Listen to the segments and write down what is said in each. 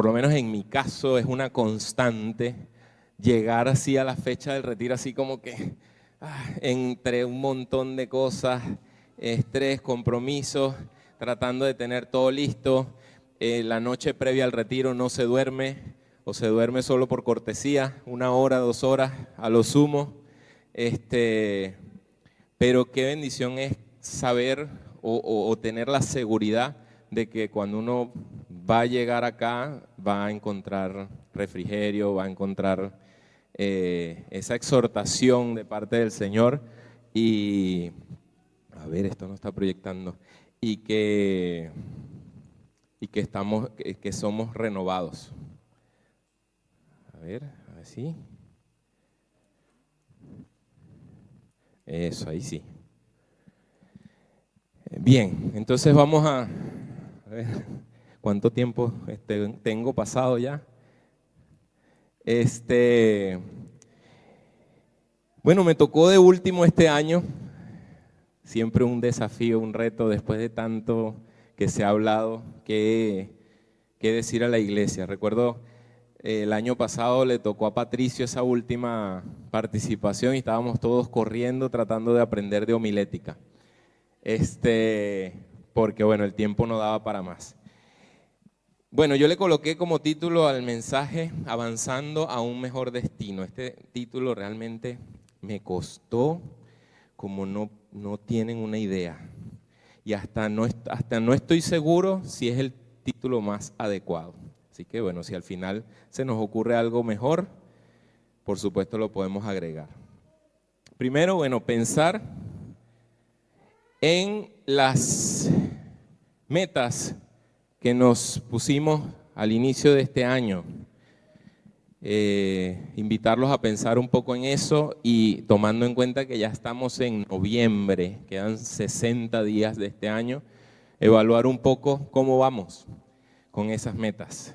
por lo menos en mi caso, es una constante llegar así a la fecha del retiro, así como que entre un montón de cosas, estrés, compromisos, tratando de tener todo listo. La noche previa al retiro no se duerme, o se duerme solo por cortesía, 1 hora, 2 horas a lo sumo. Pero qué bendición es saber o tener la seguridad de que cuando uno va a llegar acá va a encontrar refrigerio, va a encontrar esa exhortación de parte del Señor y, a ver, esto no está proyectando, y que somos renovados. A ver si. Eso, ahí sí. Bien, entonces vamos a ver cuánto tiempo tengo pasado ya. Bueno, me tocó de último este año, siempre un desafío, un reto, después de tanto que se ha hablado, qué decir a la iglesia. Recuerdo el año pasado le tocó a Patricio esa última participación y estábamos todos corriendo tratando de aprender de homilética. Porque bueno, el tiempo no daba para más. Bueno, yo le coloqué como título al mensaje Avanzando a un mejor destino. Este título realmente me costó como no tienen una idea. Y hasta no estoy seguro si es el título más adecuado. Así que bueno, si al final se nos ocurre algo mejor, por supuesto lo podemos agregar. Primero, bueno, pensar en las metas que nos pusimos al inicio de este año. Invitarlos a pensar un poco en eso y tomando en cuenta que ya estamos en noviembre, quedan 60 días de este año, evaluar un poco cómo vamos con esas metas.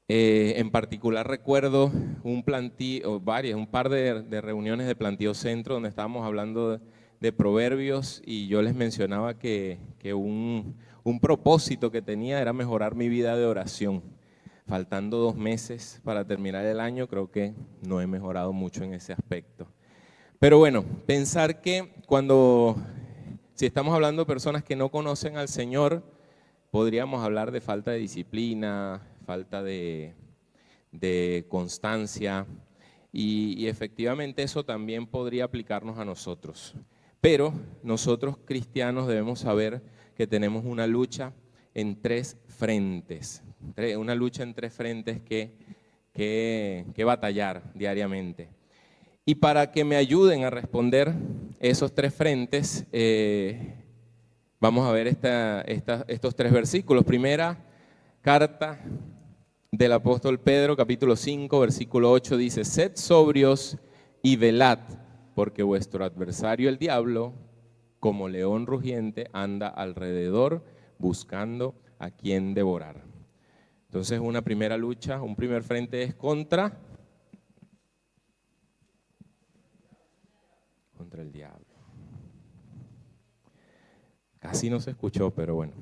En particular recuerdo un par de reuniones de Planteo Centro donde estábamos hablando de proverbios y yo les mencionaba que un propósito que tenía era mejorar mi vida de oración. Faltando 2 meses para terminar el año, creo que no he mejorado mucho en ese aspecto. Pero bueno, pensar que si estamos hablando de personas que no conocen al Señor, podríamos hablar de falta de disciplina, falta de constancia y efectivamente eso también podría aplicarnos a nosotros. Pero nosotros cristianos debemos saber que tenemos una lucha en 3 frentes, una lucha en 3 frentes que batallar diariamente. Y para que me ayuden a responder esos 3 frentes, vamos a ver estos 3 versículos. Primera carta del apóstol Pedro, capítulo 5, versículo 8, dice: sed sobrios y velad, porque vuestro adversario el diablo, como león rugiente, anda alrededor buscando a quien devorar. Entonces una primera lucha, un primer frente es contra el diablo. Casi no se escuchó, pero bueno.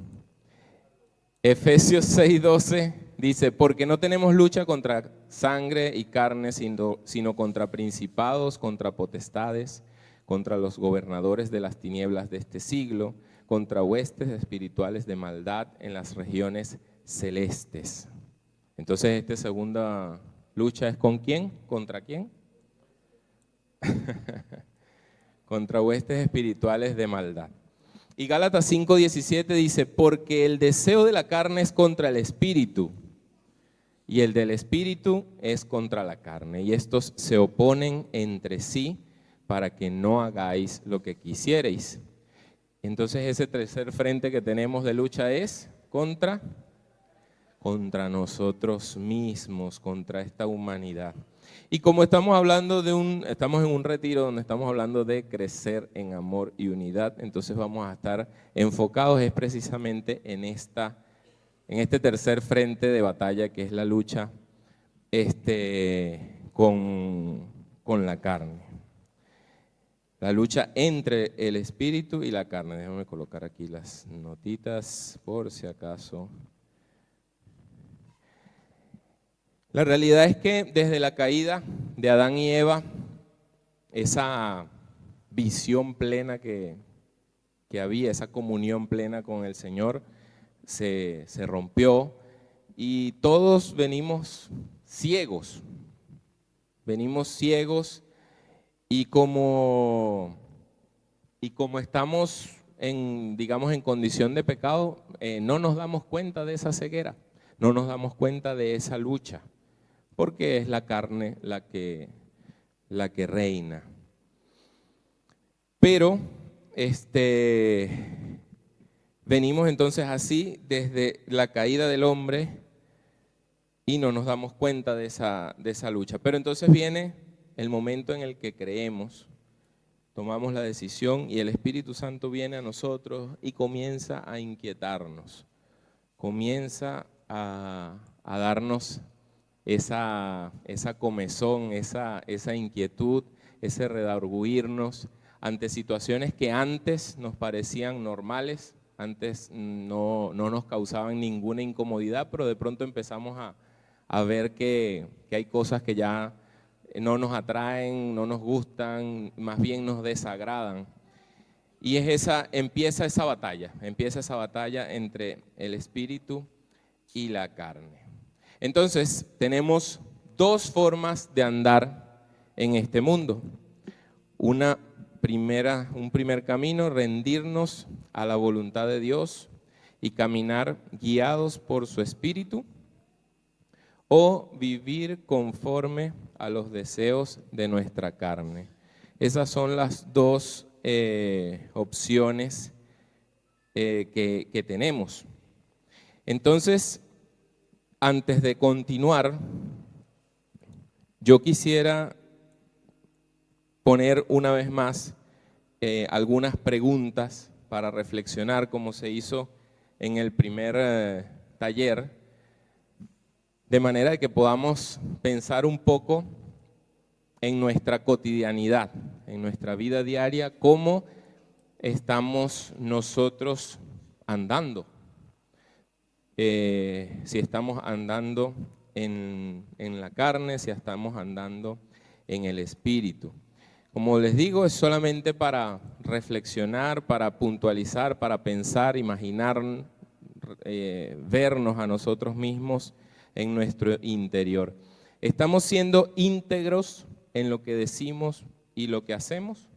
Efesios 6:12 dice: porque no tenemos lucha contra sangre y carne, sino contra principados, contra potestades, contra los gobernadores de las tinieblas de este siglo, contra huestes espirituales de maldad en las regiones celestes. Entonces, esta segunda lucha es ¿con quién? ¿Contra quién? Contra huestes espirituales de maldad. Y Gálatas 5:17 dice: porque el deseo de la carne es contra el espíritu, y el del espíritu es contra la carne, y estos se oponen entre sí para que no hagáis lo que quisierais. Entonces ese tercer frente que tenemos de lucha es contra nosotros mismos, contra esta humanidad. Y como estamos en un retiro donde estamos hablando de crecer en amor y unidad, entonces vamos a estar enfocados es precisamente en este tercer frente de batalla, que es la lucha con la carne. La lucha entre el espíritu y la carne. Déjame colocar aquí las notitas por si acaso La realidad es que desde la caída de Adán y Eva, esa visión plena que había, esa comunión plena con el Señor, se rompió y todos venimos ciegos y como estamos digamos, en condición de pecado, no nos damos cuenta de esa ceguera, no nos damos cuenta de esa lucha, porque es la carne la que reina. Pero venimos entonces así desde la caída del hombre y no nos damos cuenta de esa lucha. Pero entonces viene el momento en el que creemos, tomamos la decisión y el Espíritu Santo viene a nosotros y comienza a inquietarnos, comienza a darnos esa comezón, esa inquietud, ese redarguirnos ante situaciones que antes nos parecían normales, antes no nos causaban ninguna incomodidad, pero de pronto empezamos a ver que hay cosas que ya no nos atraen, no nos gustan, más bien nos desagradan. Y empieza esa batalla entre el espíritu y la carne. Entonces, tenemos dos formas de andar en este mundo. Un primer camino, rendirnos a la voluntad de Dios y caminar guiados por su espíritu, o vivir conforme a los deseos de nuestra carne. Esas son las dos opciones que tenemos. Entonces, antes de continuar, yo quisiera poner una vez más algunas preguntas para reflexionar, como se hizo en el primer taller, de manera que podamos pensar un poco en nuestra cotidianidad, en nuestra vida diaria, cómo estamos nosotros andando. Si estamos andando en la carne, si estamos andando en el espíritu. Como les digo, es solamente para reflexionar, para puntualizar, para pensar, imaginar, vernos a nosotros mismos en nuestro interior. ¿Estamos siendo íntegros en lo que decimos y lo que hacemos?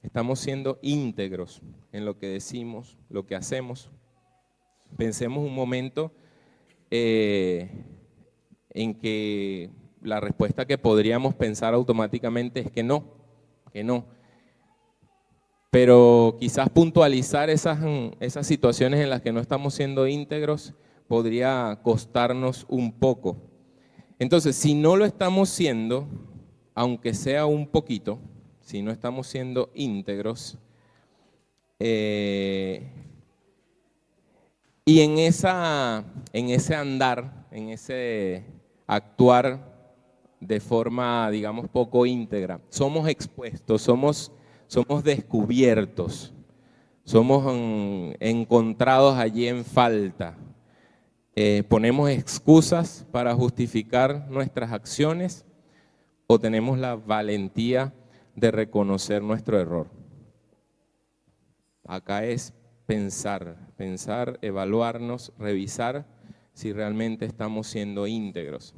¿Estamos siendo íntegros en lo que decimos, lo que hacemos? Pensemos un momento en que la respuesta que podríamos pensar automáticamente es que no. Pero quizás puntualizar esas situaciones en las que no estamos siendo íntegros podría costarnos un poco. Entonces, si no lo estamos siendo, aunque sea un poquito, si no estamos siendo íntegros, y en ese andar, en ese actuar de forma, digamos, poco íntegra, somos expuestos, somos descubiertos, somos encontrados allí en falta. ¿Ponemos excusas para justificar nuestras acciones o tenemos la valentía de reconocer nuestro error? Acá es pensar, evaluarnos, revisar si realmente estamos siendo íntegros.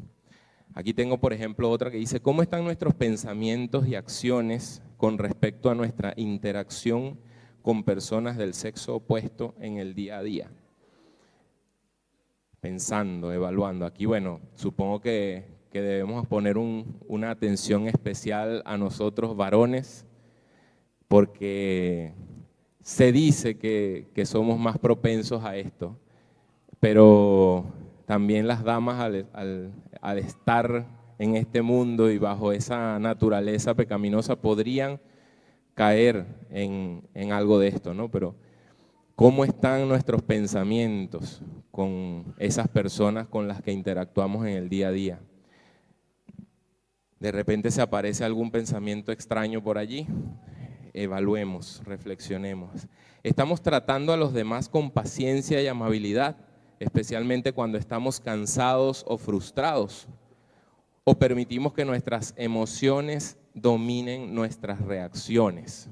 Aquí tengo, por ejemplo, otra que dice, ¿cómo están nuestros pensamientos y acciones con respecto a nuestra interacción con personas del sexo opuesto en el día a día? Pensando, evaluando. Aquí, bueno, supongo que debemos poner una atención especial a nosotros varones, porque se dice que somos más propensos a esto, pero también las damas al estar en este mundo y bajo esa naturaleza pecaminosa podrían caer en algo de esto, ¿no? Pero ¿cómo están nuestros pensamientos con esas personas con las que interactuamos en el día a día? De repente se aparece algún pensamiento extraño por allí, evaluemos, reflexionemos. ¿Estamos tratando a los demás con paciencia y amabilidad especialmente cuando estamos cansados o frustrados, o permitimos que nuestras emociones dominen nuestras reacciones.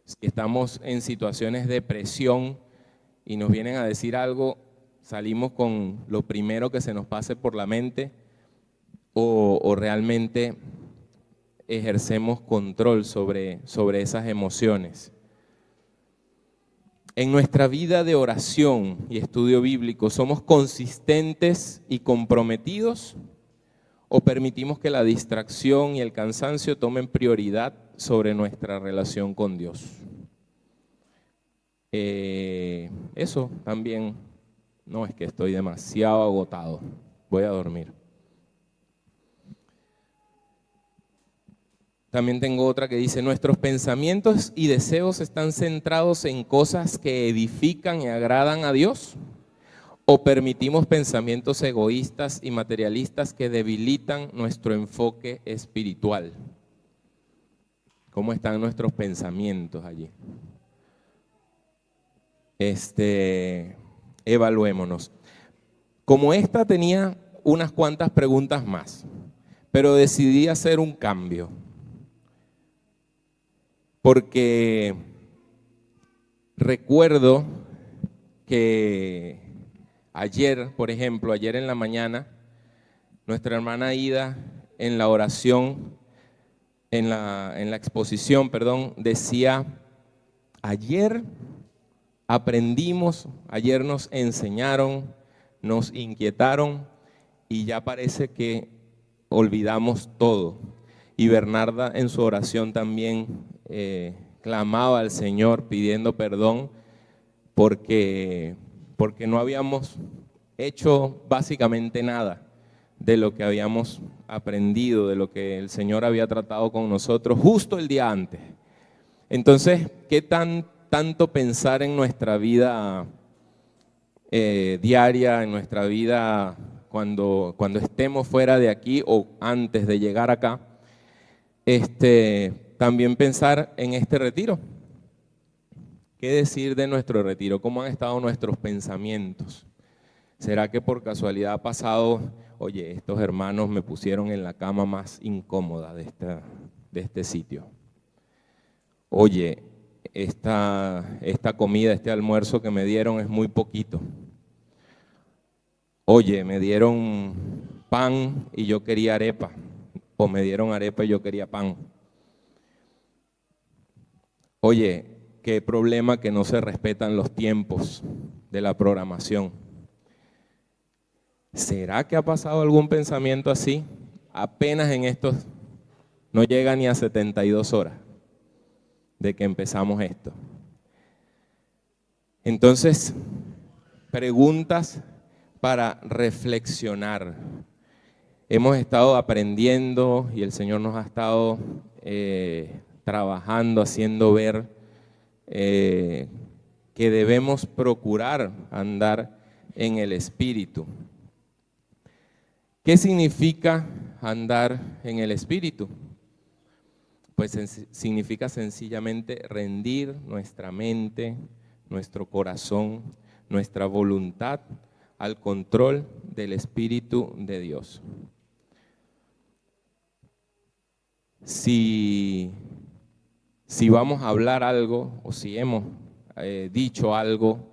Si estamos en situaciones de presión y nos vienen a decir algo, salimos con lo primero que se nos pase por la mente o realmente ejercemos control sobre esas emociones. En nuestra vida de oración y estudio bíblico, ¿somos consistentes y comprometidos o permitimos que la distracción y el cansancio tomen prioridad sobre nuestra relación con Dios? Eso también, no es que estoy demasiado agotado, voy a dormir. También tengo otra que dice, nuestros pensamientos y deseos están centrados en cosas que edifican y agradan a Dios, o permitimos pensamientos egoístas y materialistas que debilitan nuestro enfoque espiritual. ¿Cómo están nuestros pensamientos allí? Evaluémonos. Como esta tenía unas cuantas preguntas más, pero decidí hacer un cambio. Porque recuerdo que ayer, por ejemplo, ayer en la mañana, nuestra hermana Ida en la oración, en la exposición, decía, ayer aprendimos, ayer nos enseñaron, nos inquietaron y ya parece que olvidamos todo. Y Bernarda en su oración también clamaba al Señor pidiendo perdón porque no habíamos hecho básicamente nada de lo que habíamos aprendido, de lo que el Señor había tratado con nosotros justo el día antes. Entonces, ¿qué tanto pensar en nuestra vida diaria, en nuestra vida cuando estemos fuera de aquí o antes de llegar acá? También pensar en este retiro. ¿Qué decir de nuestro retiro? ¿Cómo han estado nuestros pensamientos? ¿Será que por casualidad ha pasado, oye, estos hermanos me pusieron en la cama más incómoda de este sitio? Oye, esta comida, este almuerzo que me dieron es muy poquito. Oye, me dieron pan y yo quería arepa, o me dieron arepa y yo quería pan. Oye, qué problema que no se respetan los tiempos de la programación. ¿Será que ha pasado algún pensamiento así? Apenas en estos, no llega ni a 72 horas de que empezamos esto. Entonces, preguntas para reflexionar. Hemos estado aprendiendo y el Señor nos ha estado trabajando, haciendo ver que debemos procurar andar en el Espíritu. ¿Qué significa andar en el Espíritu? Pues significa sencillamente rendir nuestra mente, nuestro corazón, nuestra voluntad al control del Espíritu de Dios. Si vamos a hablar algo o si hemos dicho algo,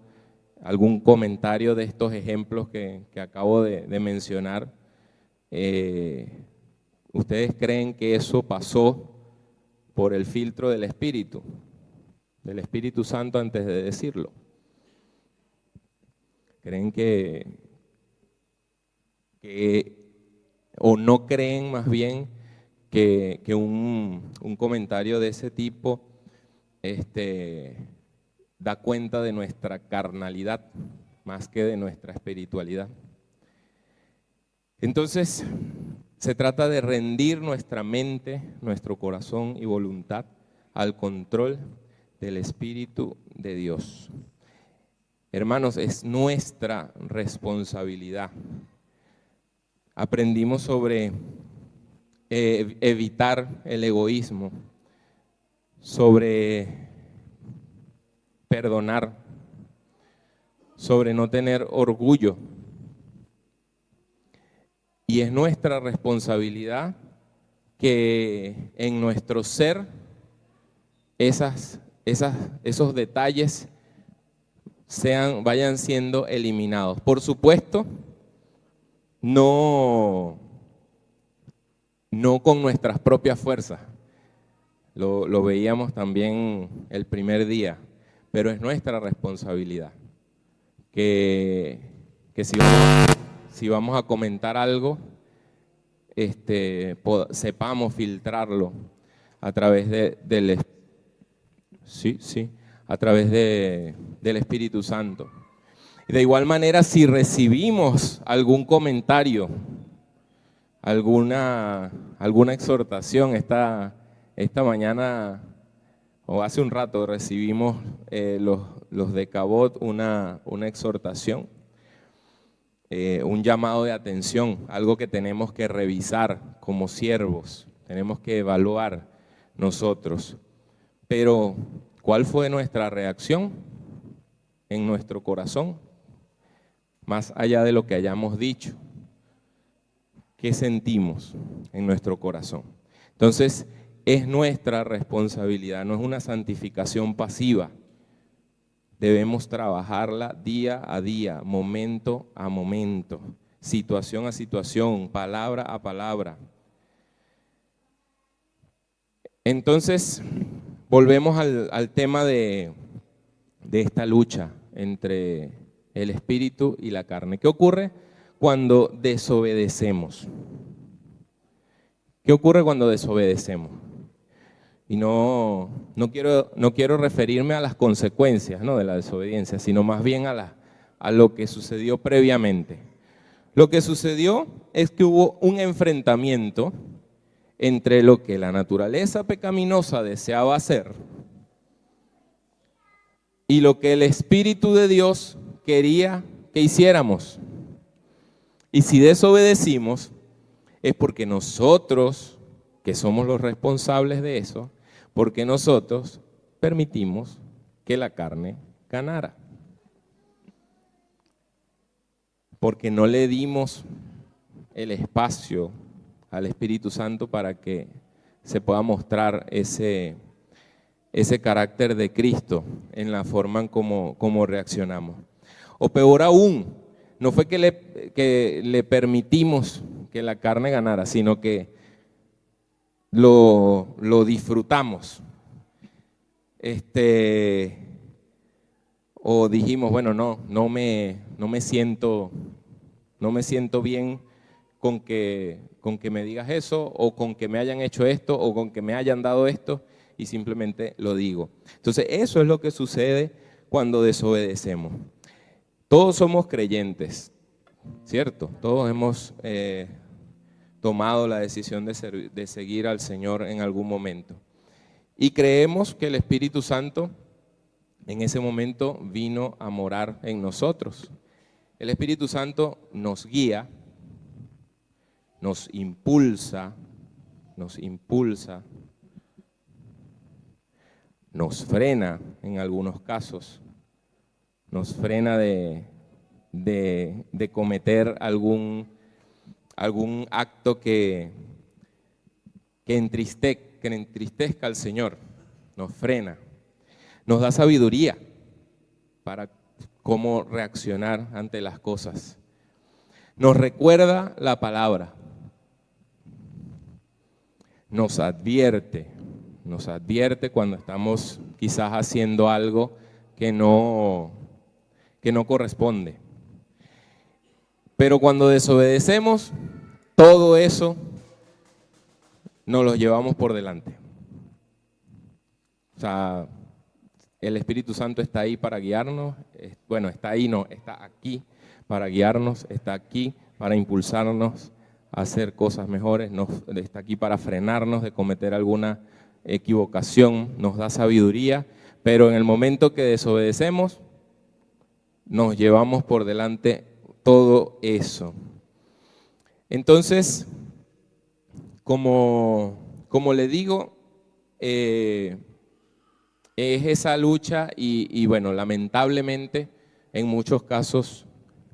algún comentario de estos ejemplos que acabo de mencionar, ¿ustedes creen que eso pasó por el filtro del Espíritu Santo antes de decirlo? ¿Creen o no creen más bien que un comentario de ese tipo da cuenta de nuestra carnalidad más que de nuestra espiritualidad? Entonces, se trata de rendir nuestra mente, nuestro corazón y voluntad al control del Espíritu de Dios. Hermanos, es nuestra responsabilidad. Aprendimos sobre evitar el egoísmo, sobre perdonar, sobre no tener orgullo. Y es nuestra responsabilidad que en nuestro ser esos detalles vayan siendo eliminados. Por supuesto, no con nuestras propias fuerzas. Lo veíamos también el primer día, pero es nuestra responsabilidad que si vamos a comentar algo, sepamos filtrarlo a través a través del Espíritu Santo. Y de igual manera, si recibimos algún comentario, alguna exhortación, esta mañana o hace un rato recibimos los de Cabot una exhortación, un llamado de atención, algo que tenemos que revisar como siervos, tenemos que evaluar nosotros. Pero, ¿cuál fue nuestra reacción en nuestro corazón? Más allá de lo que hayamos dicho, ¿qué sentimos en nuestro corazón? Entonces, es nuestra responsabilidad, no es una santificación pasiva. Debemos trabajarla día a día, momento a momento, situación a situación, palabra a palabra. Entonces, volvemos al tema de esta lucha entre el espíritu y la carne. ¿Qué ocurre cuando desobedecemos? ¿Qué ocurre cuando desobedecemos? Y no quiero referirme a las consecuencias, ¿no?, de la desobediencia, sino más bien a lo que sucedió previamente. Lo que sucedió es que hubo un enfrentamiento entre lo que la naturaleza pecaminosa deseaba hacer y lo que el Espíritu de Dios quería que hiciéramos. Y si desobedecimos, es porque nosotros, que somos los responsables de eso, porque nosotros permitimos que la carne ganara. Porque no le dimos el espacio al Espíritu Santo para que se pueda mostrar ese carácter de Cristo en la forma en cómo reaccionamos. O peor aún, no fue que le permitimos que la carne ganara, sino que lo disfrutamos. O dijimos, bueno, no me siento bien con que me digas eso, o con que me hayan hecho esto, o con que me hayan dado esto, y simplemente lo digo. Entonces, eso es lo que sucede cuando desobedecemos. Todos somos creyentes, ¿cierto? Todos hemos tomado la decisión de seguir al Señor en algún momento. Y creemos que el Espíritu Santo en ese momento vino a morar en nosotros. El Espíritu Santo nos guía, nos impulsa, nos frena en algunos casos, nos frena de cometer algún acto que entristezca al Señor, nos frena, nos da sabiduría para cómo reaccionar ante las cosas. Nos recuerda la palabra, nos advierte cuando estamos quizás haciendo algo que no corresponde. Pero cuando desobedecemos, todo eso nos lo llevamos por delante. O sea, el Espíritu Santo está ahí para guiarnos, está aquí para guiarnos, está aquí para impulsarnos a hacer cosas mejores, está aquí para frenarnos de cometer alguna equivocación, nos da sabiduría, pero en el momento que desobedecemos, nos llevamos por delante todo eso. Entonces, como le digo, es esa lucha y bueno, lamentablemente en muchos casos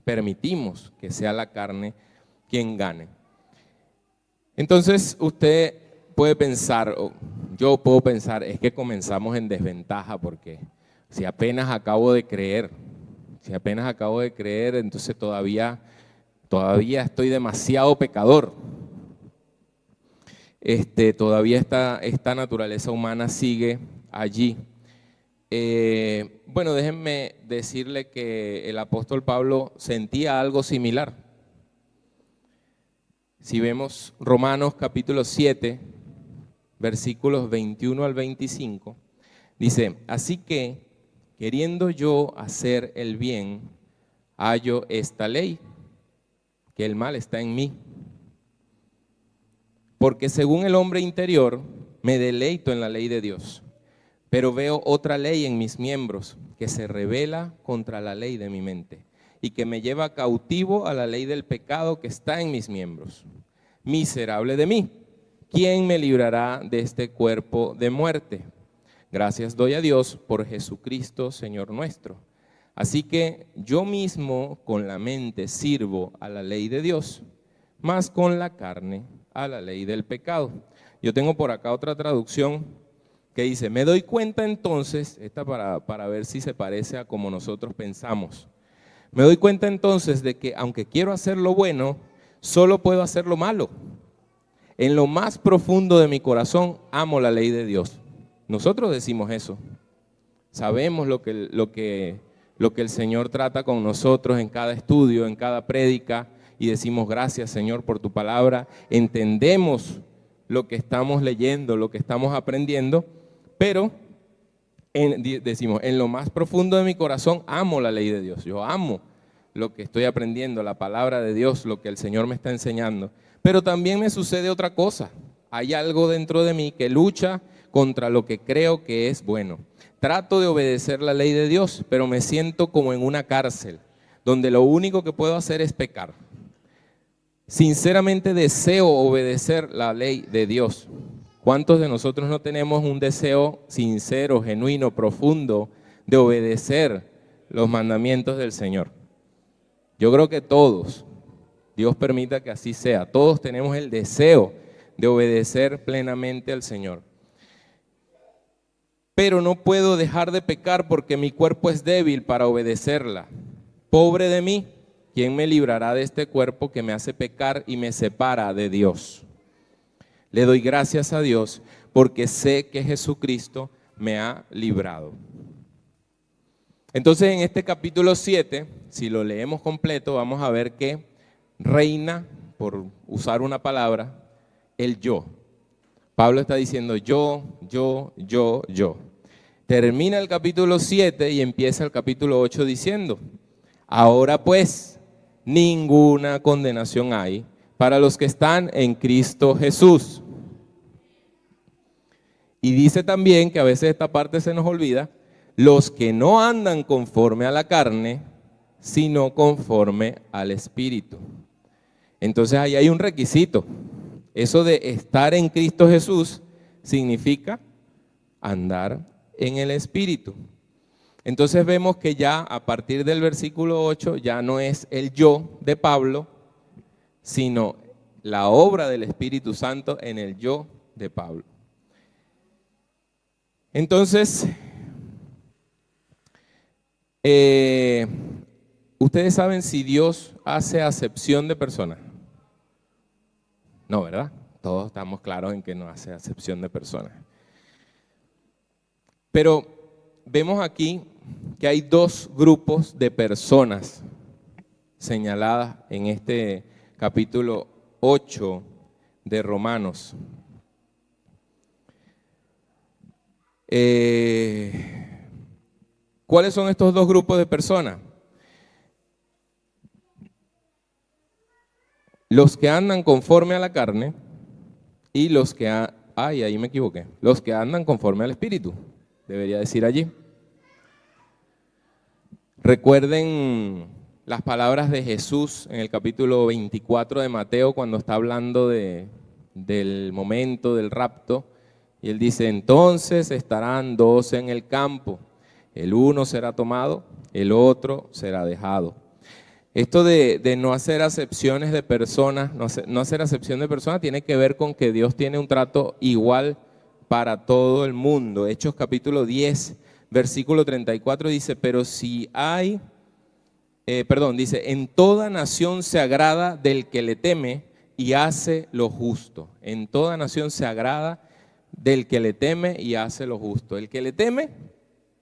permitimos que sea la carne quien gane. Entonces usted puede pensar, o yo puedo pensar, es que comenzamos en desventaja porque si apenas acabo de creer, entonces todavía estoy demasiado pecador. Todavía esta naturaleza humana sigue allí. Bueno, déjenme decirle que el apóstol Pablo sentía algo similar. Si vemos Romanos capítulo 7, versículos 21 al 25, dice, así que, queriendo yo hacer el bien, hallo esta ley, que el mal está en mí. Porque según el hombre interior, me deleito en la ley de Dios, pero veo otra ley en mis miembros, que se rebela contra la ley de mi mente, y que me lleva cautivo a la ley del pecado que está en mis miembros. Miserable de mí, ¿quién me librará de este cuerpo de muerte? Gracias doy a Dios por Jesucristo, Señor nuestro. Así que yo mismo con la mente sirvo a la ley de Dios, mas con la carne a la ley del pecado. Yo tengo por acá otra traducción que dice, me doy cuenta entonces, esta para ver si se parece a como nosotros pensamos. Me doy cuenta entonces de que aunque quiero hacer lo bueno, solo puedo hacer lo malo. En lo más profundo de mi corazón amo la ley de Dios. Nosotros decimos eso. Sabemos lo que el Señor trata con nosotros en cada estudio, en cada prédica, y decimos gracias, Señor, por tu palabra. Entendemos lo que estamos leyendo, lo que estamos aprendiendo, pero decimos, en lo más profundo de mi corazón amo la ley de Dios. Yo amo lo que estoy aprendiendo, la palabra de Dios, lo que el Señor me está enseñando. Pero también me sucede otra cosa. Hay algo dentro de mí que lucha contra lo que creo que es bueno. Trato de obedecer la ley de Dios, pero me siento como en una cárcel, donde lo único que puedo hacer es pecar. Sinceramente deseo obedecer la ley de Dios. ¿Cuántos de nosotros no tenemos un deseo sincero, genuino, profundo de obedecer los mandamientos del Señor? Yo creo que todos, Dios permita que así sea, todos tenemos el deseo de obedecer plenamente al Señor. Pero no puedo dejar de pecar porque mi cuerpo es débil para obedecerla. Pobre de mí, ¿quién me librará de este cuerpo que me hace pecar y me separa de Dios? Le doy gracias a Dios porque sé que Jesucristo me ha librado. Entonces en este capítulo 7, si lo leemos completo, vamos a ver que reina, por usar una palabra, el yo. Pablo está diciendo yo. Termina el capítulo 7 y empieza el capítulo 8 diciendo, ahora pues, ninguna condenación hay para los que están en Cristo Jesús. Y dice también, que a veces esta parte se nos olvida, los que no andan conforme a la carne, sino conforme al Espíritu. Entonces ahí hay un requisito. Eso de estar en Cristo Jesús significa andar en el Espíritu. Entonces vemos que ya a partir del versículo 8 ya no es el yo de Pablo, sino la obra del Espíritu Santo en el yo de Pablo. Entonces, ustedes saben si Dios hace acepción de personas. No, ¿verdad? Todos estamos claros en que no hace acepción de personas. Pero vemos aquí que hay dos grupos de personas señaladas en este capítulo 8 de Romanos. ¿Cuáles son estos dos grupos de personas? Los que andan conforme a la carne y los que ahí me equivoqué. Los que andan conforme al Espíritu, debería decir allí. Recuerden las palabras de Jesús en el capítulo 24 de Mateo cuando está hablando del momento del rapto. Y él dice, entonces estarán dos en el campo, el uno será tomado el otro será dejado. Esto de no hacer acepciones de personas, no hacer acepción de personas, tiene que ver con que Dios tiene un trato igual para todo el mundo. Hechos capítulo 10, versículo 34 dice, pero si hay, dice, en toda nación se agrada del que le teme y hace lo justo. En toda nación se agrada del que le teme y hace lo justo. El que le teme,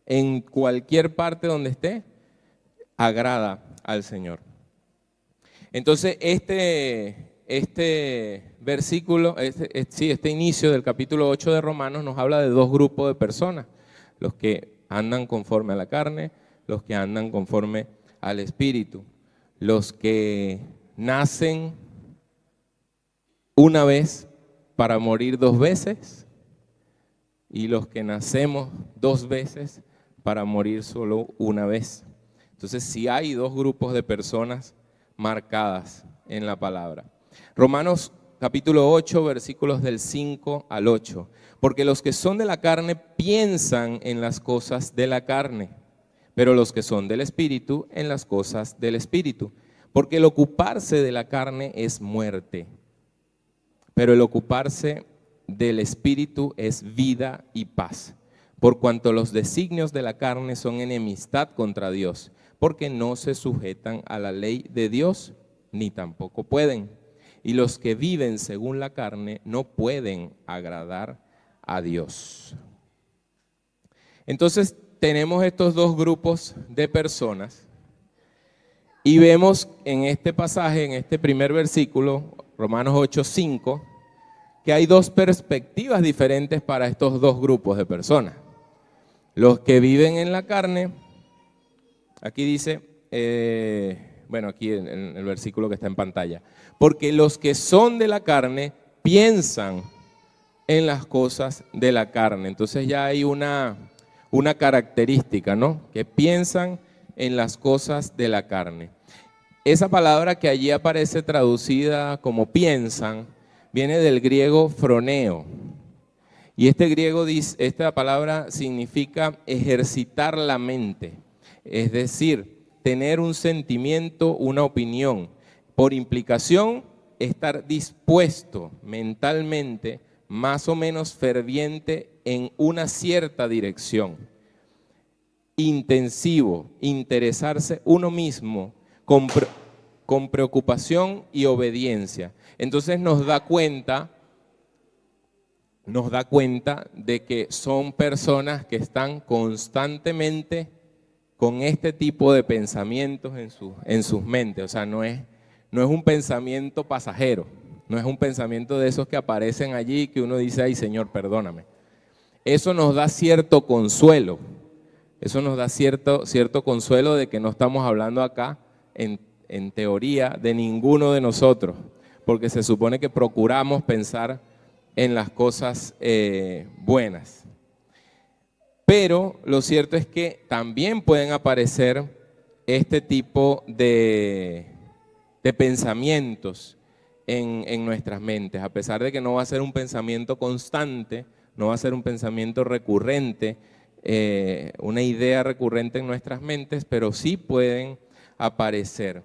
en cualquier parte donde esté, agrada al Señor. Entonces, este versículo, este inicio del capítulo 8 de Romanos nos habla de dos grupos de personas, los que andan conforme a la carne, los que andan conforme al Espíritu, los que nacen una vez para morir dos veces y los que nacemos dos veces para morir solo una vez. Entonces, sí hay dos grupos de personas marcadas en la palabra. Romanos capítulo 8, versículos del 5 al 8. Porque los que son de la carne piensan en las cosas de la carne, pero los que son del Espíritu en las cosas del Espíritu. Porque el ocuparse de la carne es muerte, pero el ocuparse del Espíritu es vida y paz. Por cuanto los designios de la carne son enemistad contra Dios, porque no se sujetan a la ley de Dios, ni tampoco pueden. Y los que viven según la carne no pueden agradar a Dios. Entonces tenemos estos dos grupos de personas y vemos en este pasaje, en este primer versículo, Romanos 8:5, que hay dos perspectivas diferentes para estos dos grupos de personas. Los que viven en la carne, aquí dice, aquí en el versículo que está en pantalla, porque los que son de la carne piensan en las cosas de la carne. Entonces ya hay una característica, ¿no? Que piensan en las cosas de la carne. Esa palabra que allí aparece traducida como piensan, viene del griego froneo. Y esta palabra significa ejercitar la mente, es decir, tener un sentimiento, una opinión. Por implicación, estar dispuesto mentalmente, más o menos ferviente en una cierta dirección. Intensivo, interesarse uno mismo con preocupación y obediencia. Entonces nos da cuenta de que son personas que están constantemente con este tipo de pensamientos en sus mentes. O sea, no es un pensamiento pasajero, no es un pensamiento de esos que aparecen allí que uno dice, ay Señor, perdóname. Eso nos da cierto consuelo, cierto consuelo de que no estamos hablando acá en teoría de ninguno de nosotros, porque se supone que procuramos pensar en las cosas buenas. Pero lo cierto es que también pueden aparecer este tipo de pensamientos en nuestras mentes, a pesar de que no va a ser un pensamiento constante, no va a ser un pensamiento recurrente, una idea recurrente en nuestras mentes, pero sí pueden aparecer.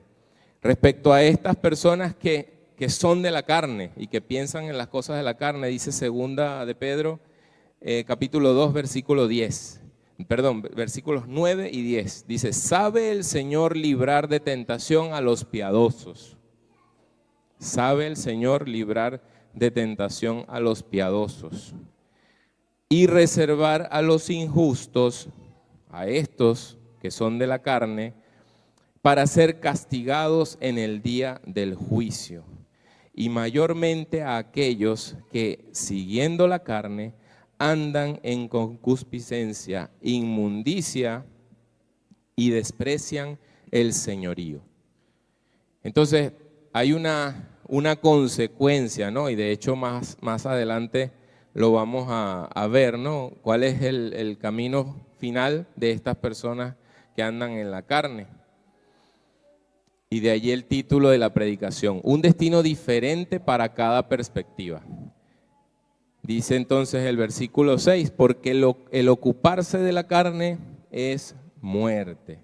Respecto a estas personas que son de la carne y que piensan en las cosas de la carne, dice segunda de Pedro, capítulo 2, versículos 9 y 10. Dice, ¿sabe el Señor librar de tentación a los piadosos? ¿Sabe el Señor librar de tentación a los piadosos? Y reservar a los injustos, a estos que son de la carne, para ser castigados en el día del juicio. Y mayormente a aquellos que, siguiendo la carne, andan en concupiscencia, inmundicia y desprecian el señorío. Entonces, hay una consecuencia, ¿no? Y de hecho más adelante lo vamos a ver, ¿no? ¿Cuál es el camino final de estas personas que andan en la carne? Y de allí el título de la predicación, un destino diferente para cada perspectiva. Dice entonces el versículo 6, porque el ocuparse de la carne es muerte.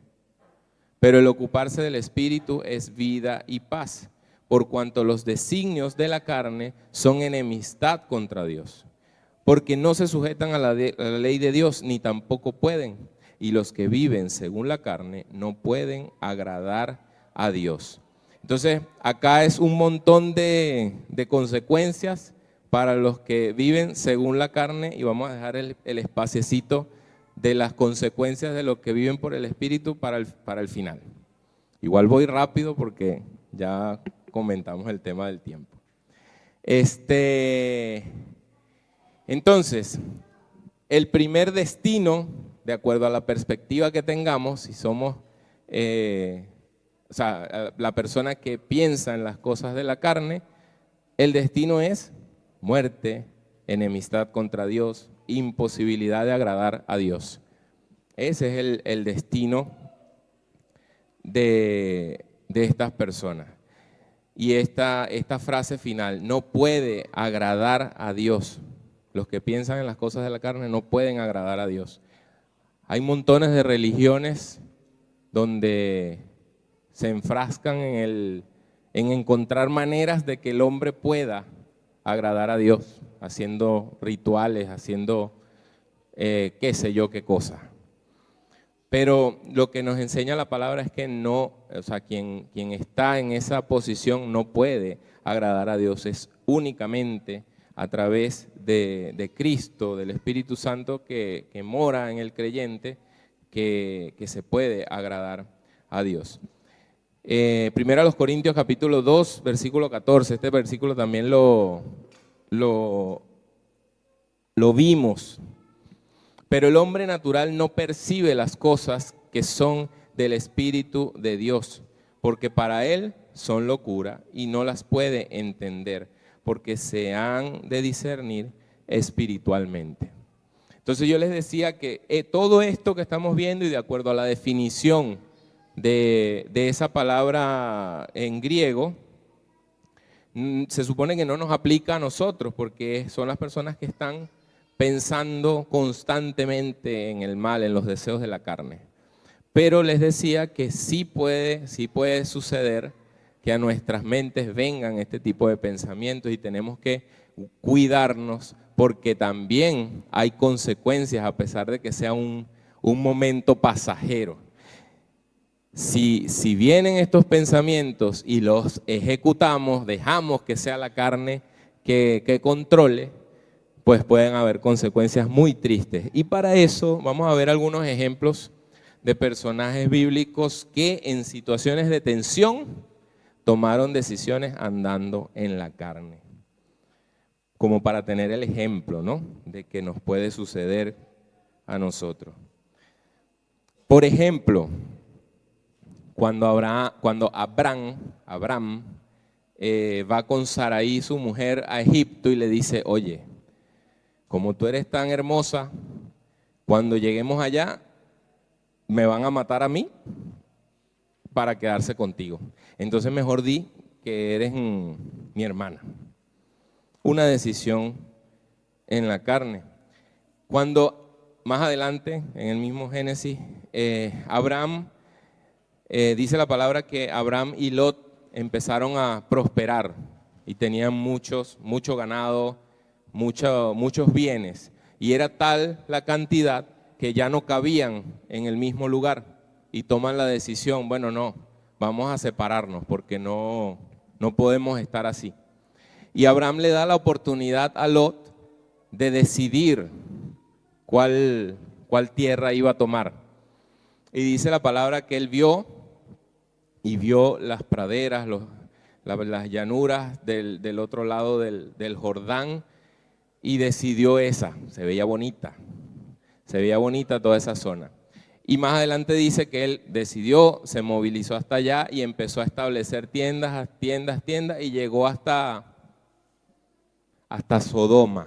pero el ocuparse del Espíritu es vida y paz, por cuanto los designios de la carne son enemistad contra Dios, porque no se sujetan a la ley de Dios, ni tampoco pueden, y los que viven según la carne no pueden agradar a Dios. Entonces, acá es un montón de consecuencias para los que viven según la carne, y vamos a dejar el espaciecito de las consecuencias de los que viven por el Espíritu para el final. Igual voy rápido porque ya comentamos el tema del tiempo. Entonces, el primer destino, de acuerdo a la perspectiva que tengamos, si somos la persona que piensa en las cosas de la carne, el destino es muerte, enemistad contra Dios, imposibilidad de agradar a Dios. Ese es el destino de estas personas. Y esta frase final, no puede agradar a Dios. Los que piensan en las cosas de la carne no pueden agradar a Dios. Hay montones de religiones donde se enfrascan en encontrar maneras de que el hombre pueda agradar a Dios, haciendo rituales, haciendo qué sé yo qué cosa. Pero lo que nos enseña la palabra es que no, quien está en esa posición no puede agradar a Dios, es únicamente a través de Cristo, del Espíritu Santo que mora en el creyente, que se puede agradar a Dios. Primero a los Corintios capítulo 2, versículo 14, este versículo también lo vimos. Pero el hombre natural no percibe las cosas que son del Espíritu de Dios, porque para él son locura y no las puede entender, porque se han de discernir espiritualmente. Entonces yo les decía que todo esto que estamos viendo, y de acuerdo a la definición de esa palabra en griego, se supone que no nos aplica a nosotros, porque son las personas que están pensando constantemente en el mal, en los deseos de la carne. Pero les decía que sí puede suceder que a nuestras mentes vengan este tipo de pensamientos, y tenemos que cuidarnos porque también hay consecuencias, a pesar de que sea un momento pasajero. Si vienen estos pensamientos y los ejecutamos, dejamos que sea la carne que controle, pues pueden haber consecuencias muy tristes. Y para eso vamos a ver algunos ejemplos de personajes bíblicos que en situaciones de tensión tomaron decisiones andando en la carne, como para tener el ejemplo, ¿no?, de que nos puede suceder a nosotros. Por ejemplo, cuando Abraham va con Sarai, su mujer, a Egipto, y le dice: oye, como tú eres tan hermosa, cuando lleguemos allá, me van a matar a mí para quedarse contigo. Entonces mejor di que eres mi hermana. Una decisión en la carne. Cuando más adelante, en el mismo Génesis, Abraham, dice la palabra que Abraham y Lot empezaron a prosperar y tenían mucho ganado, muchos bienes, y era tal la cantidad que ya no cabían en el mismo lugar, y toman la decisión: bueno, no, vamos a separarnos porque no podemos estar así. Y Abraham le da la oportunidad a Lot de decidir cuál tierra iba a tomar, y dice la palabra que él vio las praderas, las llanuras del otro lado del Jordán, y decidió esa. Se veía bonita toda esa zona. Y más adelante dice que él decidió, se movilizó hasta allá y empezó a establecer tiendas, y llegó hasta Sodoma.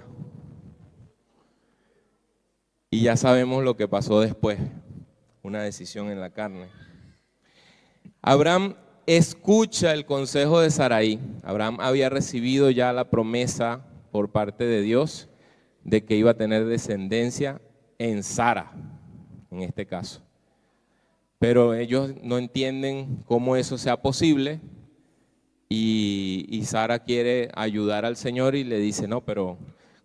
Y ya sabemos lo que pasó después, una decisión en la carne. Abraham escucha el consejo de Sarai. Abraham había recibido ya la promesa por parte de Dios de que iba a tener descendencia en Sara, en este caso. pero ellos no entienden cómo eso sea posible y Sara quiere ayudar al Señor y le dice, no, pero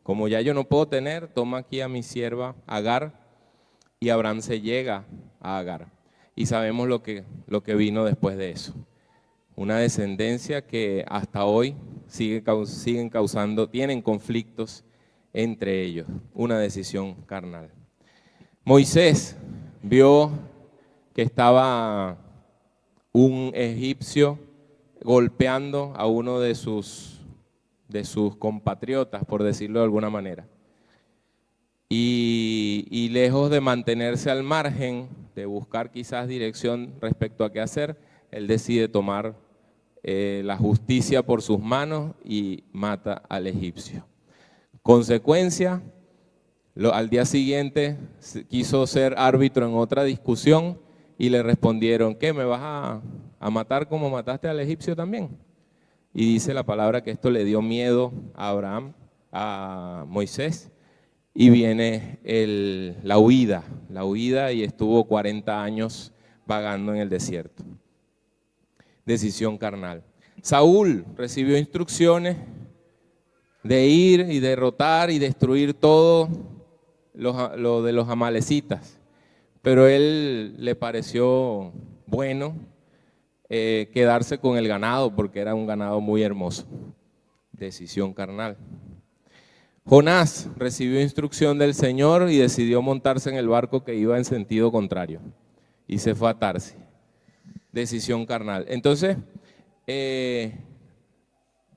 como ya yo no puedo tener, toma aquí a mi sierva Agar, y Abraham se llega a Agar. Y sabemos lo que vino después de eso. Una descendencia que hasta hoy tienen conflictos entre ellos, una decisión carnal. Moisés vio que estaba un egipcio golpeando a uno de sus compatriotas, por decirlo de alguna manera. Y lejos de mantenerse al margen, de buscar quizás dirección respecto a qué hacer, él decide tomar la justicia por sus manos y mata al egipcio. Consecuencia, al día siguiente quiso ser árbitro en otra discusión y le respondieron, ¿qué, me vas a matar como mataste al egipcio también? Y dice la palabra que esto le dio miedo a Abraham, a Moisés, y viene la huida y estuvo 40 años vagando en el desierto. Decisión carnal. Saúl recibió instrucciones de ir y derrotar y destruir todo lo de los amalecitas, pero él le pareció bueno quedarse con el ganado porque era un ganado muy hermoso. Decisión carnal. Jonás recibió instrucción del Señor y decidió montarse en el barco que iba en sentido contrario y se fue a Tarsis. Decisión carnal. Entonces,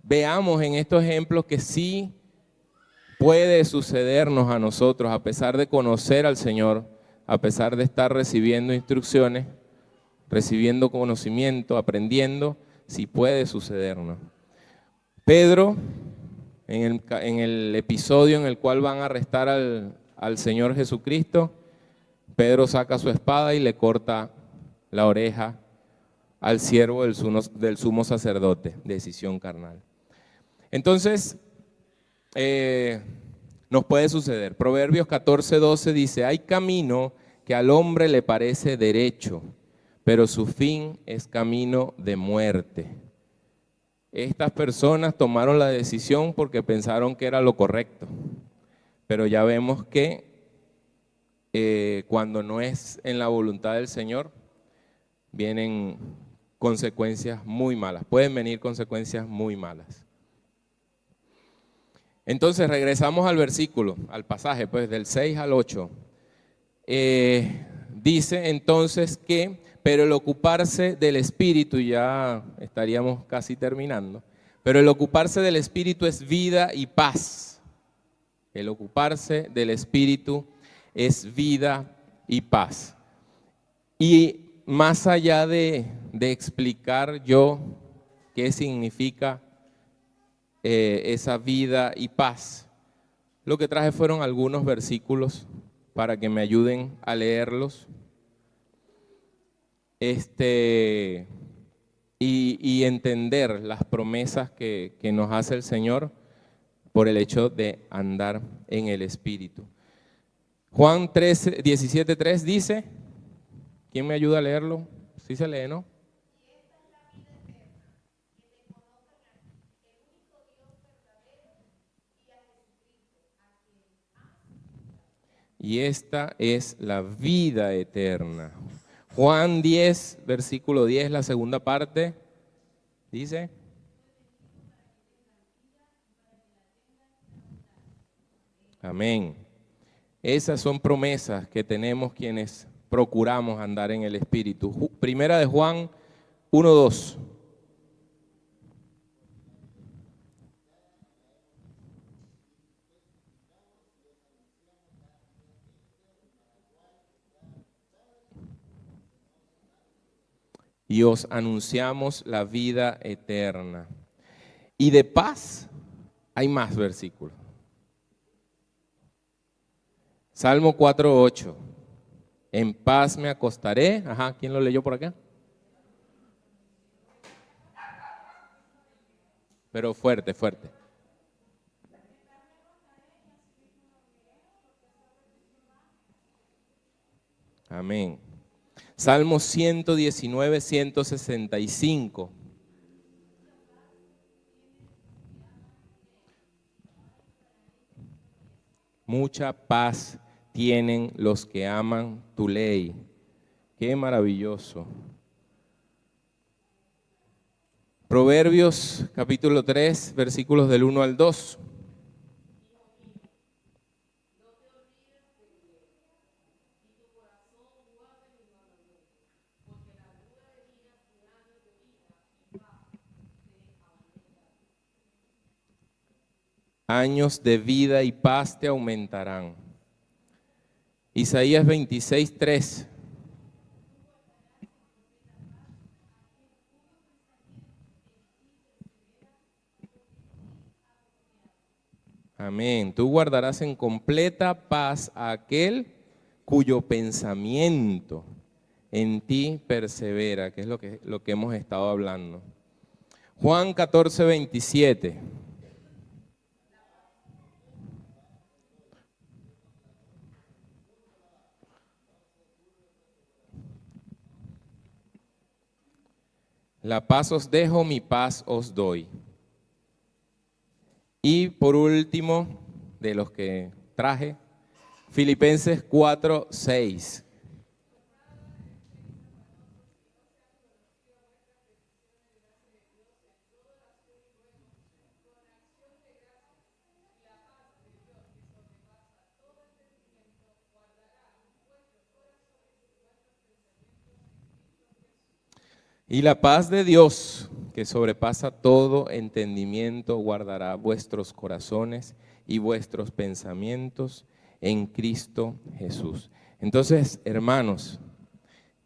veamos en estos ejemplos que sí puede sucedernos a nosotros, a pesar de conocer al Señor, a pesar de estar recibiendo instrucciones, recibiendo conocimiento, aprendiendo, sí puede sucedernos. Pedro, en el episodio en el cual van a arrestar al Señor Jesucristo, Pedro saca su espada y le corta la oreja al siervo del sumo sacerdote, decisión carnal. Entonces, nos puede suceder. Proverbios 14:12 dice, hay camino que al hombre le parece derecho, pero su fin es camino de muerte. Estas personas tomaron la decisión porque pensaron que era lo correcto, pero ya vemos que cuando no es en la voluntad del Señor, vienen consecuencias muy malas, pueden venir consecuencias muy malas. Entonces regresamos al versículo, al pasaje, pues del 6 al 8. Dice entonces que, pero el ocuparse del Espíritu, ya estaríamos casi terminando, pero el ocuparse del Espíritu es vida y paz. El ocuparse del Espíritu es vida y paz. Y más allá de explicar yo qué significa esa vida y paz, lo que traje fueron algunos versículos para que me ayuden a leerlos y entender las promesas que nos hace el Señor por el hecho de andar en el Espíritu. Juan 17:3 dice, ¿quién me ayuda a leerlo? Sí se lee, ¿no? Y esta es la vida eterna. Juan 10, versículo 10, la segunda parte, dice. Amén. Esas son promesas que tenemos quienes procuramos andar en el Espíritu. Primera de Juan 1:2. Y os anunciamos la vida eterna. Y de paz hay más versículos. Salmo 4:8. En paz me acostaré. Ajá, ¿quién lo leyó por acá? Pero fuerte, fuerte. Amén. Salmo 119, 165. Mucha paz tienen los que aman tu ley. Qué maravilloso. Proverbios capítulo 3, versículos del 1 al 2. Años de vida y paz te aumentarán. Isaías 26, 3. Amén. Tú guardarás en completa paz a aquel cuyo pensamiento en ti persevera, que es lo que hemos estado hablando. Juan 14, 27. La paz os dejo, mi paz os doy. Y por último, de los que traje, Filipenses 4, 6. Y la paz de Dios, que sobrepasa todo entendimiento, guardará vuestros corazones y vuestros pensamientos en Cristo Jesús. Entonces, hermanos,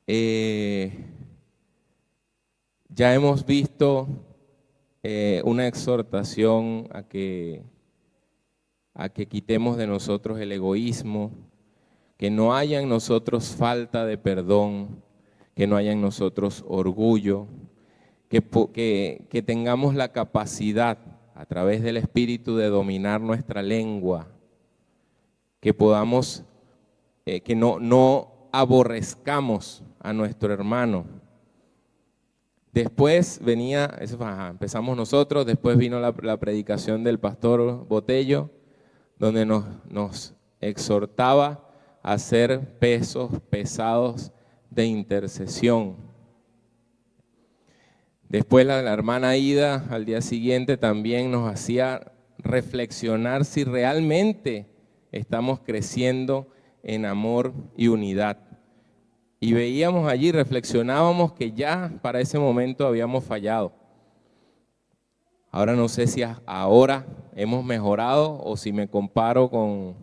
ya hemos visto una exhortación a que quitemos de nosotros el egoísmo, que no haya en nosotros falta de perdón, que no haya en nosotros orgullo, que tengamos la capacidad a través del Espíritu de dominar nuestra lengua, que podamos, que no aborrezcamos a nuestro hermano. Después venía, empezamos nosotros, después vino la predicación del pastor Botello, donde nos exhortaba a hacer pesos pesados de intercesión. Después la hermana Ida al día siguiente también nos hacía reflexionar si realmente estamos creciendo en amor y unidad. Y veíamos allí, reflexionábamos que ya para ese momento habíamos fallado. Ahora no sé si ahora hemos mejorado o si me comparo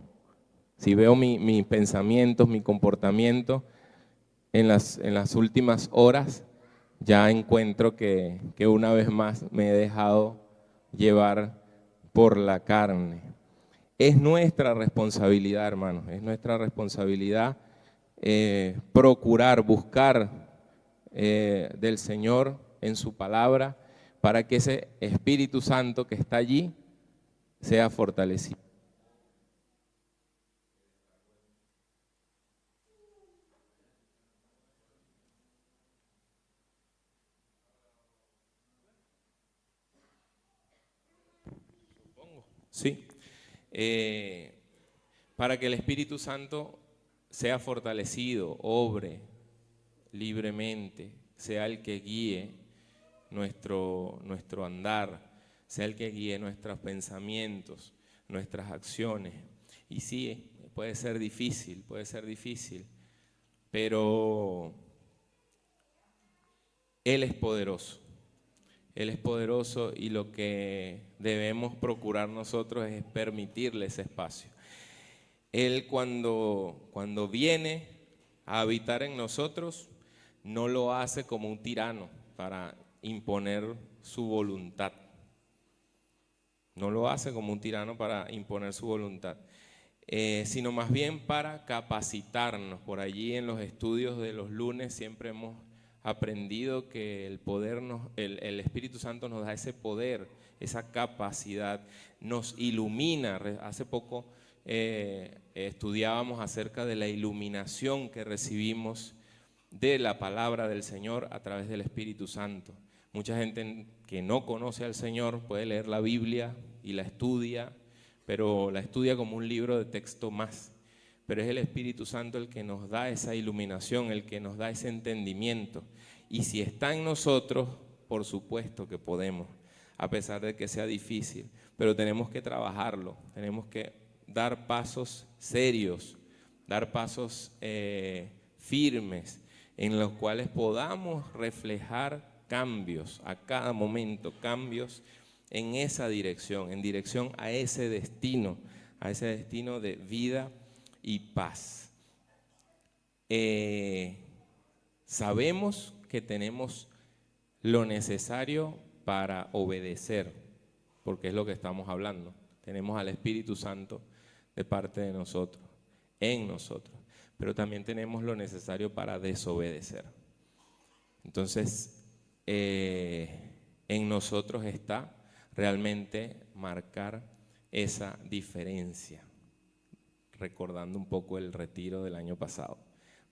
si veo mis pensamientos, mi comportamiento en las últimas horas, ya encuentro que una vez más me he dejado llevar por la carne. Es nuestra responsabilidad, hermanos, es nuestra responsabilidad procurar, buscar del Señor en su palabra para que ese Espíritu Santo que está allí sea fortalecido. Sí, para que el Espíritu Santo sea fortalecido, obre libremente, sea el que guíe nuestro andar, sea el que guíe nuestros pensamientos, nuestras acciones. Y sí, puede ser difícil, pero Él es poderoso. Él es poderoso y lo que debemos procurar nosotros es permitirle ese espacio. Él cuando viene a habitar en nosotros, no lo hace como un tirano para imponer su voluntad. No lo hace como un tirano para imponer su voluntad, sino más bien para capacitarnos. Por allí en los estudios de los lunes siempre hemos aprendido que el Espíritu Santo nos da ese poder, esa capacidad, nos ilumina. Hace poco estudiábamos acerca de la iluminación que recibimos de la palabra del Señor a través del Espíritu Santo. Mucha gente que no conoce al Señor puede leer la Biblia y la estudia, pero la estudia como un libro de texto más. Pero es el Espíritu Santo el que nos da esa iluminación, el que nos da ese entendimiento. Y si está en nosotros, por supuesto que podemos, a pesar de que sea difícil, pero tenemos que trabajarlo, tenemos que dar pasos serios, dar pasos firmes, en los cuales podamos reflejar cambios a cada momento, cambios en esa dirección, en dirección a ese destino de vida y paz. Sabemos que tenemos lo necesario para obedecer, porque es lo que estamos hablando. Tenemos al Espíritu Santo de parte de nosotros, en nosotros, pero también tenemos lo necesario para desobedecer. Entonces, en nosotros está realmente marcar esa diferencia, recordando un poco el retiro del año pasado,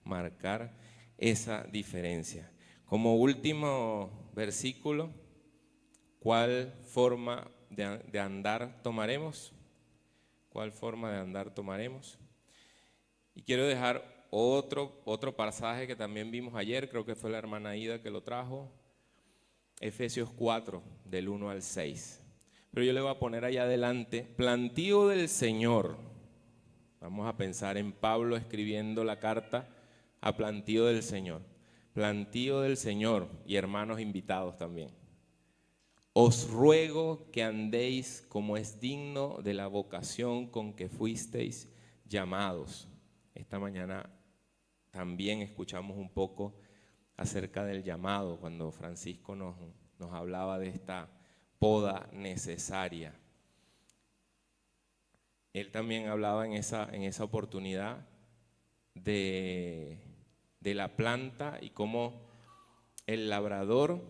marcar esa diferencia. Como último versículo, ¿cuál forma de andar tomaremos? ¿Cuál forma de andar tomaremos? Y quiero dejar otro pasaje que también vimos ayer, creo que fue la hermana Ida que lo trajo, Efesios 4, del 1 al 6. Pero yo le voy a poner allá adelante, plantío del Señor. Vamos a pensar en Pablo escribiendo la carta a plantío del Señor. Plantío del Señor y hermanos invitados también. Os ruego que andéis como es digno de la vocación con que fuisteis llamados. Esta mañana también escuchamos un poco acerca del llamado, cuando Francisco nos hablaba de esta poda necesaria. Él también hablaba en esa oportunidad de la planta y cómo el labrador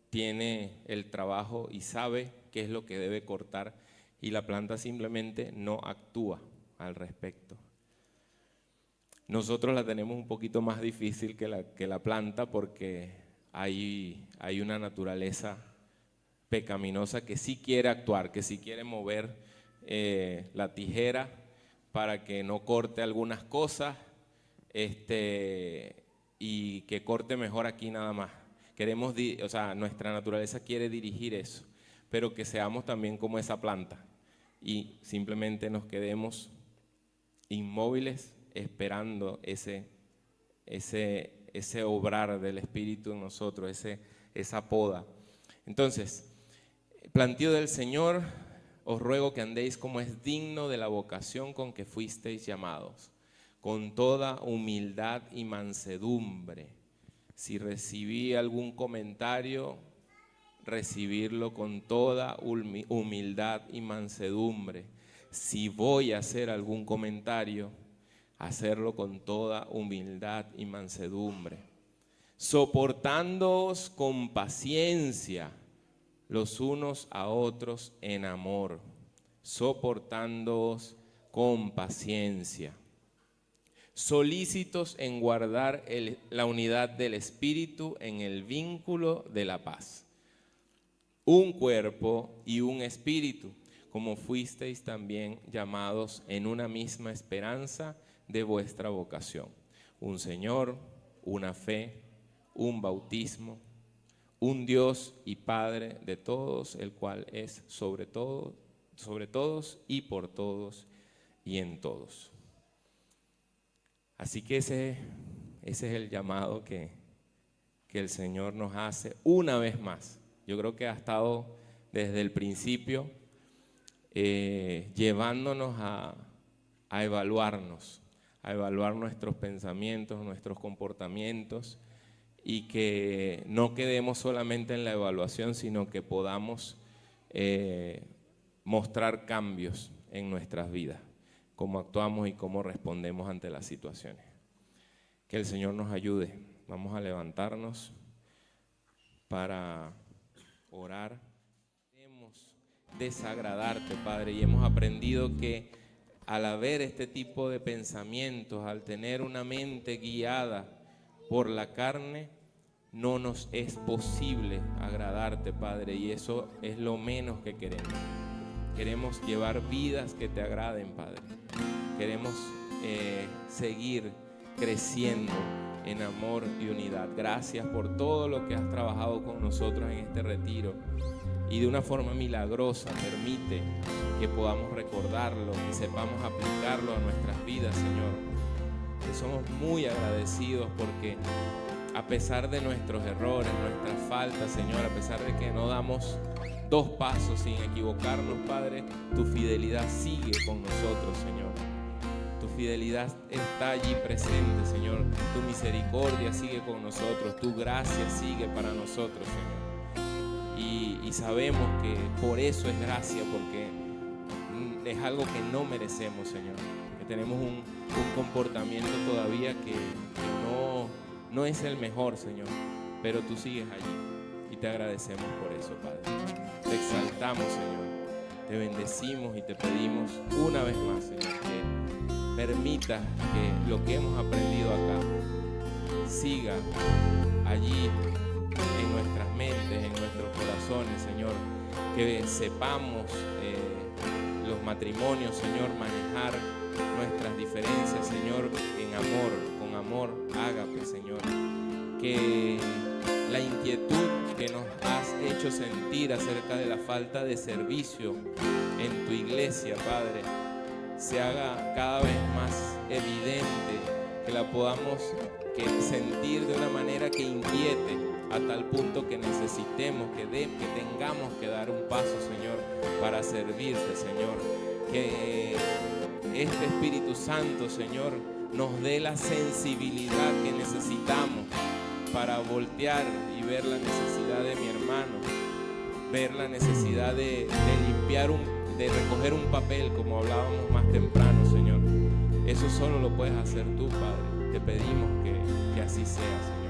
tiene el trabajo y sabe qué es lo que debe cortar y la planta simplemente no actúa al respecto. Nosotros la tenemos un poquito más difícil que la planta porque hay una naturaleza pecaminosa que sí quiere actuar, que sí quiere mover la tijera para que no corte algunas cosas y que corte mejor aquí nada más. Nuestra naturaleza quiere dirigir eso, pero que seamos también como esa planta y simplemente nos quedemos inmóviles esperando ese obrar del Espíritu en nosotros, esa poda. Entonces, plantío del Señor, os ruego que andéis como es digno de la vocación con que fuisteis llamados, con toda humildad y mansedumbre. Si recibí algún comentario, recibirlo con toda humildad y mansedumbre. Si voy a hacer algún comentario, hacerlo con toda humildad y mansedumbre. Soportándoos con paciencia los unos a otros en amor. Soportándoos con paciencia. Solícitos en guardar la unidad del Espíritu en el vínculo de la paz. Un cuerpo y un espíritu, como fuisteis también llamados en una misma esperanza de vuestra vocación. Un Señor, una fe, un bautismo, un Dios y Padre de todos, el cual es sobre todos y por todos y en todos. Así que ese es el llamado que el Señor nos hace una vez más. Yo creo que ha estado desde el principio llevándonos a evaluar nuestros pensamientos, nuestros comportamientos y que no quedemos solamente en la evaluación, sino que podamos mostrar cambios en nuestras vidas, cómo actuamos y cómo respondemos ante las situaciones. Que el Señor nos ayude. Vamos a levantarnos para orar. Queremos desagradarte, Padre, y hemos aprendido que al haber este tipo de pensamientos, al tener una mente guiada por la carne no nos es posible agradarte, Padre, y eso es lo menos que queremos. Queremos llevar vidas que te agraden, Padre. Queremos seguir creciendo en amor y unidad. Gracias por todo lo que has trabajado con nosotros en este retiro, y de una forma milagrosa permite que podamos recordarlo, que sepamos aplicarlo a nuestras vidas, Señor. Que somos muy agradecidos porque a pesar de nuestros errores, nuestras faltas, Señor, a pesar de que no damos 2 pasos sin equivocarnos, Padre, tu fidelidad sigue con nosotros, Señor. Tu fidelidad está allí presente, Señor. Tu misericordia sigue con nosotros. Tu gracia sigue para nosotros, Señor. Y sabemos que por eso es gracia, porque es algo que no merecemos, Señor. Que tenemos un comportamiento todavía que no es el mejor, Señor. Pero tú sigues allí y te agradecemos por eso, Padre. Te exaltamos, Señor. Te bendecimos y te pedimos una vez más, Señor, que permita que lo que hemos aprendido acá siga allí en nuestras mentes, en nuestros corazones, Señor. Que sepamos los matrimonios, Señor, manejar nuestras diferencias, Señor, en amor, con amor ágape, Señor. Que la inquietud que nos has hecho sentir acerca de la falta de servicio en tu iglesia, Padre, se haga cada vez más evidente, que la podamos sentir de una manera que inquiete, a tal punto que necesitemos, que tengamos que dar un paso, Señor, para servirte, Señor. Que este Espíritu Santo, Señor, nos dé la sensibilidad que necesitamos para voltear y ver la necesidad de mi hermano, ver la necesidad de limpiar de recoger un papel, como hablábamos más temprano, Señor. Eso solo lo puedes hacer tú, Padre. Te pedimos que así sea, Señor.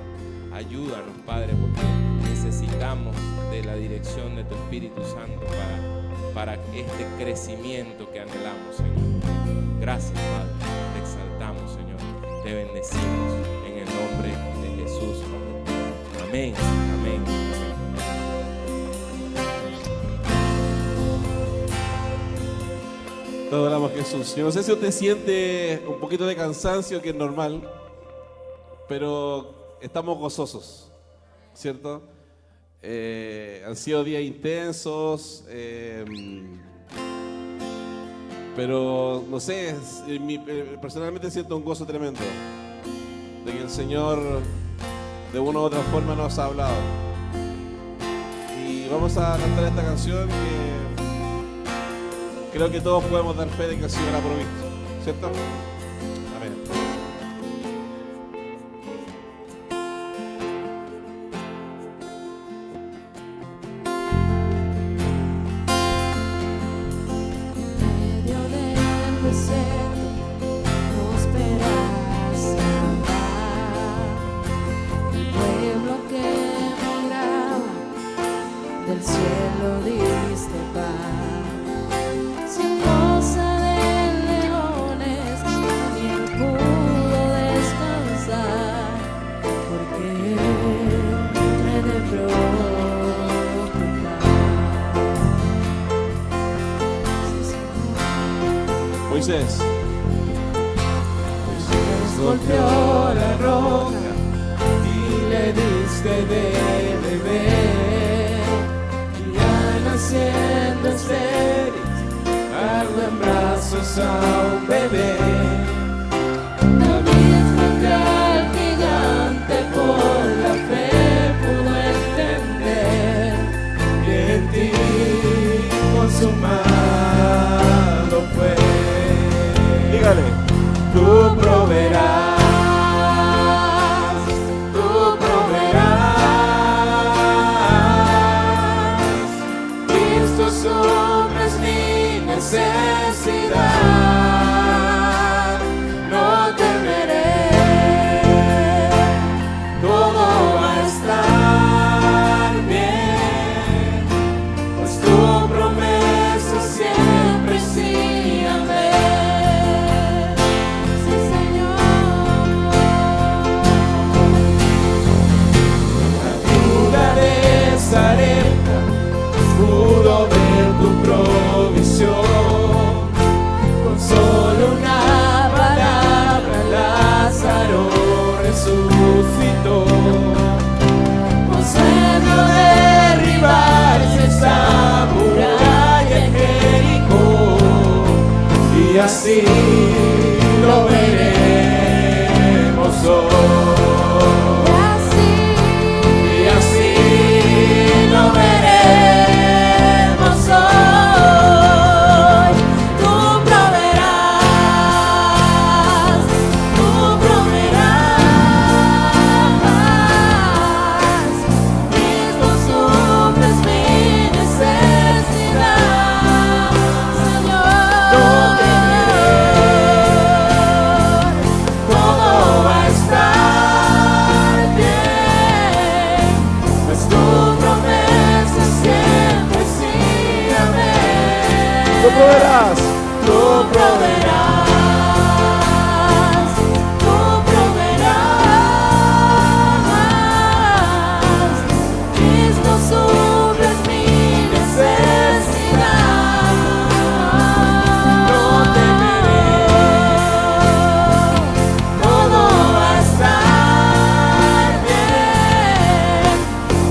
Ayúdanos, Padre, porque necesitamos de la dirección de tu Espíritu Santo para este crecimiento que anhelamos, Señor. Gracias, Padre. Te exaltamos, Señor. Te bendecimos en el nombre de Jesús, Padre. Amén, amén, amén. Te adoramos, Jesús. Yo no sé si usted siente un poquito de cansancio, que es normal, pero estamos gozosos, ¿cierto? Han sido días intensos, pero no sé, personalmente siento un gozo tremendo de que el Señor de una u otra forma nos ha hablado. Y vamos a cantar esta canción que creo que todos podemos dar fe de que el Señor ha provisto, ¿cierto? Amén. Moisés golpeó la roca y le diste de beber, y ya naciendo estéril, cargó en brazos a un bebé. David frente al gigante por la fe pudo entender que en ti consumado fue. dígale, Tú proveerás, Cristo suples mi necesidad, no temeré, todo va a estar bien, pues tu promesa siempre sí, amén. lo veremos hoy. Y así lo veremos hoy. Tú proveerás mismo suples mi necesidad, Señor. No temeré, todo va a estar bien, pues tu promesa siempre sí, amén. Tú proveerás. Tú proveerás, tú proveerás, Cristo suples mi necesidad. No temeré, todo va a estar bien,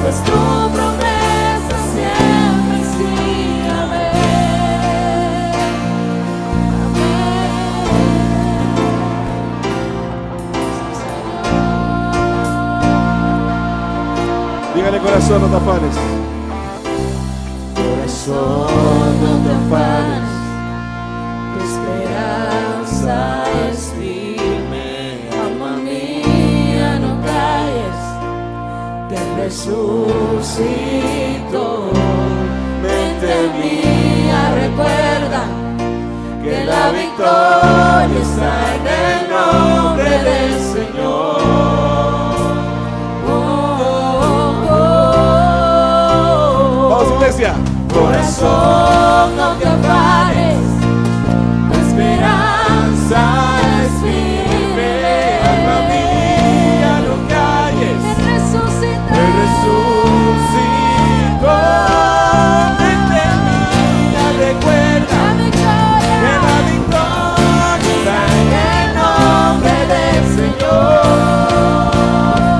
pues tu promesa siempre sí, amén. Dígale corazón, no te afanes. Corazón, no te afanes, tu esperanza es firme. Alma mía, no calles, te resucitó. Mente mía, recuerda que la victoria está en el nombre del Señor. Vamos, iglesia. Corazón, no te afanes, tu esperanza es firme. Alma mía, no calles, Él resucitó. Mente mía, recuerda que la victoria está en el nombre del Señor.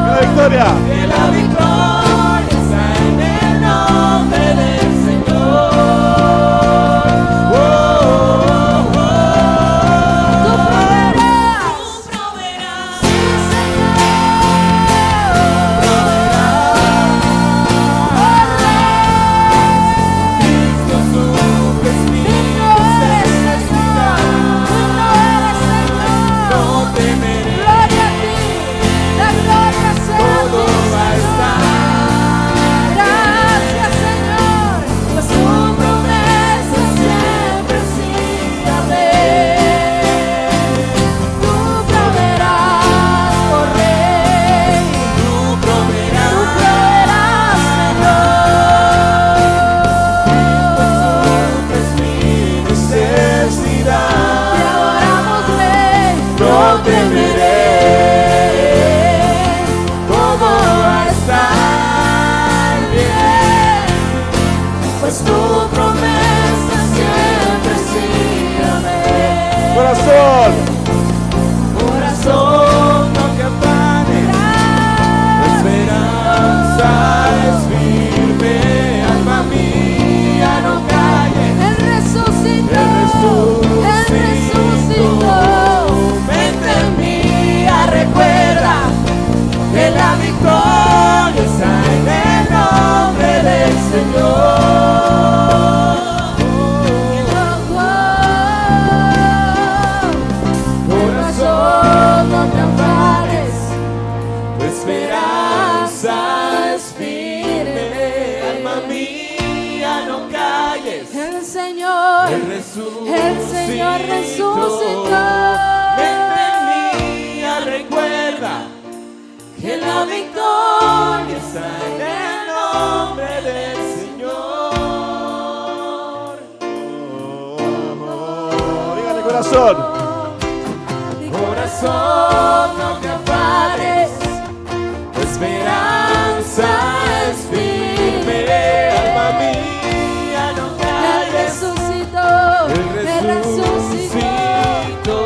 La victoria. Que la victoria está en el nombre del Señor. Oh, oh, oh. Tú proveerás, sí, Señor. Cristo suples mi necesidad. No temeré. Gloria a ti, la gloria sea todo va a estar. Gracias, Señor, pues tu promesa siempre sí, amén. Tú proveerás, oh Rey, tú proveerás, Señor. Suples mi necesidad. Te adoramos, Rey. No temeré, todo va a estar bien, pues tu promesa siempre sí, amén. Corazón. Corazón, no te afanes, tu esperanza es firme. Alma mía, no calles, Él resucitó. Mente mía, recuerda que la victoria está en el nombre del Señor. Corazón, no te afanes, tu esperanza es firme. Alma mía, no calles, El Señor resucitó. Mente mía, recuerda que la victoria está en el nombre del Señor. Dígale corazón. Corazón, no te afanes, tu esperanza es firme. Alma mía, no Él calles, resucitó. Él resucitó.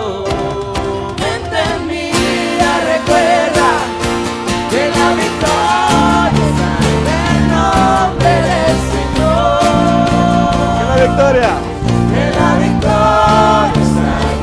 Mente mía, recuerda que la victoria está en el nombre del Señor. Que la victoria. Que la victoria está en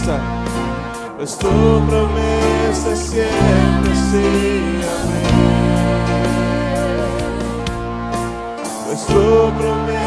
promesa, pues tu promesa es siempre sí, amén. Pues tu promesa